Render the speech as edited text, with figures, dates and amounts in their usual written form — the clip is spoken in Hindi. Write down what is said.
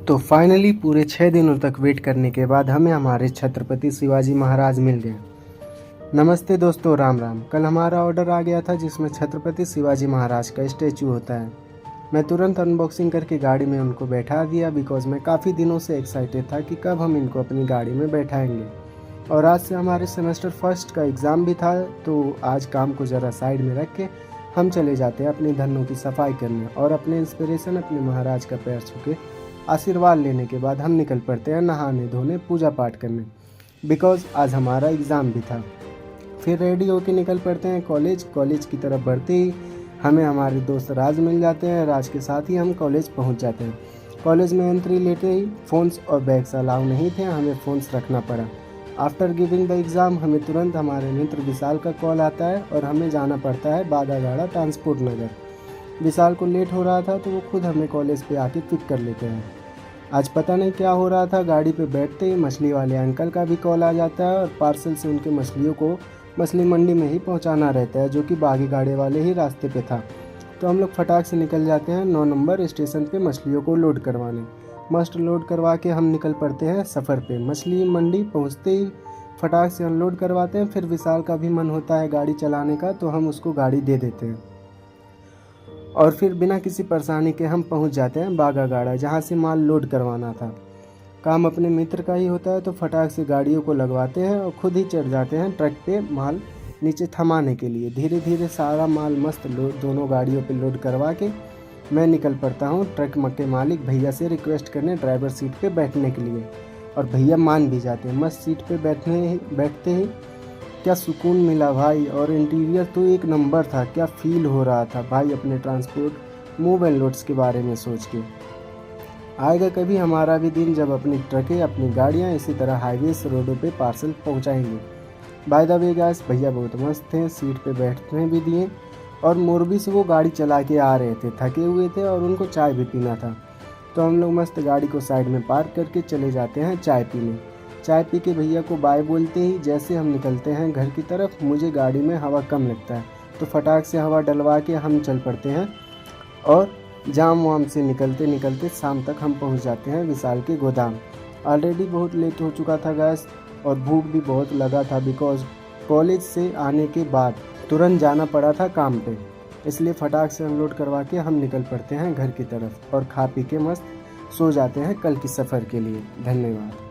तो फाइनली पूरे 6 दिनों तक वेट करने के बाद हमें हमारे छत्रपति शिवाजी महाराज मिल गए। नमस्ते दोस्तों, राम राम। कल हमारा ऑर्डर आ गया था जिसमें छत्रपति शिवाजी महाराज का स्टैचू होता है। मैं तुरंत अनबॉक्सिंग करके गाड़ी में उनको बैठा दिया बिकॉज मैं काफ़ी दिनों से एक्साइटेड था कि कब हम इनको अपनी गाड़ी में बैठाएंगे। और आज से हमारे सेमेस्टर फर्स्ट का एग्ज़ाम भी था, तो आज काम को ज़रा साइड में रख के हम चले जाते हैं अपनी धनों की सफाई करने और अपने इंस्पिरेशन अपने महाराज का पैर छू के आशीर्वाद लेने के बाद हम निकल पड़ते हैं नहाने धोने पूजा पाठ करने बिकॉज आज हमारा एग्ज़ाम भी था। फिर रेडी होके निकल पड़ते हैं कॉलेज की तरफ बढ़ते ही हमें हमारे दोस्त राज मिल जाते हैं। राज के साथ ही हम कॉलेज पहुंच जाते हैं। कॉलेज में एंट्री लेते ही फ़ोन्स और बैग्स अलाउ नहीं थे, हमें फ़ोन्स रखना पड़ा। आफ्टर गिविंग द एग्ज़ाम हमें तुरंत हमारे मित्र विशाल का कॉल आता है और हमें जाना पड़ता है बागागाड़ा ट्रांसपोर्ट नगर। विशाल को लेट हो रहा था तो वो खुद हमें कॉलेज पे आके पिक कर लेते हैं। आज पता नहीं क्या हो रहा था, गाड़ी पे बैठते ही मछली वाले अंकल का भी कॉल आ जाता है और पार्सल से उनके मछलियों को मछली मंडी में ही पहुंचाना रहता है, जो कि बागी गाड़े वाले ही रास्ते पे था। तो हम लोग फटाक से निकल जाते हैं 9 नंबर स्टेशन पे मछलियों को लोड करवाने। मस्ट लोड करवा के हम निकल पड़ते हैं सफ़र पे। मछली मंडी पहुंचते ही फटाक से अनलोड करवाते हैं। फिर विशाल का भी मन होता है गाड़ी चलाने का, तो हम उसको गाड़ी दे देते हैं और फिर बिना किसी परेशानी के हम पहुंच जाते हैं बागागाड़ा, जहां से माल लोड करवाना था। काम अपने मित्र का ही होता है, तो फटाक से गाड़ियों को लगवाते हैं और खुद ही चढ़ जाते हैं ट्रक पे माल नीचे थमाने के लिए। धीरे धीरे सारा माल मस्त लोड दोनों गाड़ियों पे लोड करवा के मैं निकल पड़ता हूँ ट्रक के मालिक भैया से रिक्वेस्ट करने ड्राइवर सीट पे बैठने के लिए, और भैया मान भी जाते हैं। मस्त सीट पे बैठते ही क्या सुकून मिला भाई, और इंटीरियर तो एक नंबर था। क्या फील हो रहा था भाई अपने ट्रांसपोर्ट मूव एंड लोड्स के बारे में सोच के। आएगा कभी हमारा भी दिन जब अपनी ट्रकें अपनी गाड़ियां इसी तरह हाईवेज रोडों पे पार्सल पहुंचाएंगे। बाय द वे गाइस, भैया बहुत मस्त थे, सीट पे बैठने भी दिए और मोरबी से वो गाड़ी चला के आ रहे थे, थके हुए थे और उनको चाय भी पीना था। तो हम लोग मस्त गाड़ी को साइड में पार्क करके चले जाते हैं चाय पीने। चाय पी के भैया को बाय बोलते ही जैसे हम निकलते हैं घर की तरफ, मुझे गाड़ी में हवा कम लगता है, तो फटाक से हवा डलवा के हम चल पड़ते हैं और जाम वाम से निकलते निकलते शाम तक हम पहुंच जाते हैं विशाल के गोदाम। ऑलरेडी बहुत लेट हो चुका था गैस और भूख भी बहुत लगा था बिकॉज कॉलेज से आने के बाद तुरंत जाना पड़ा था काम पे, इसलिए फटाक से अनलोड करवा के हम निकल पड़ते हैं घर की तरफ और खा पी के मस्त सो जाते हैं कल की सफ़र के लिए। धन्यवाद।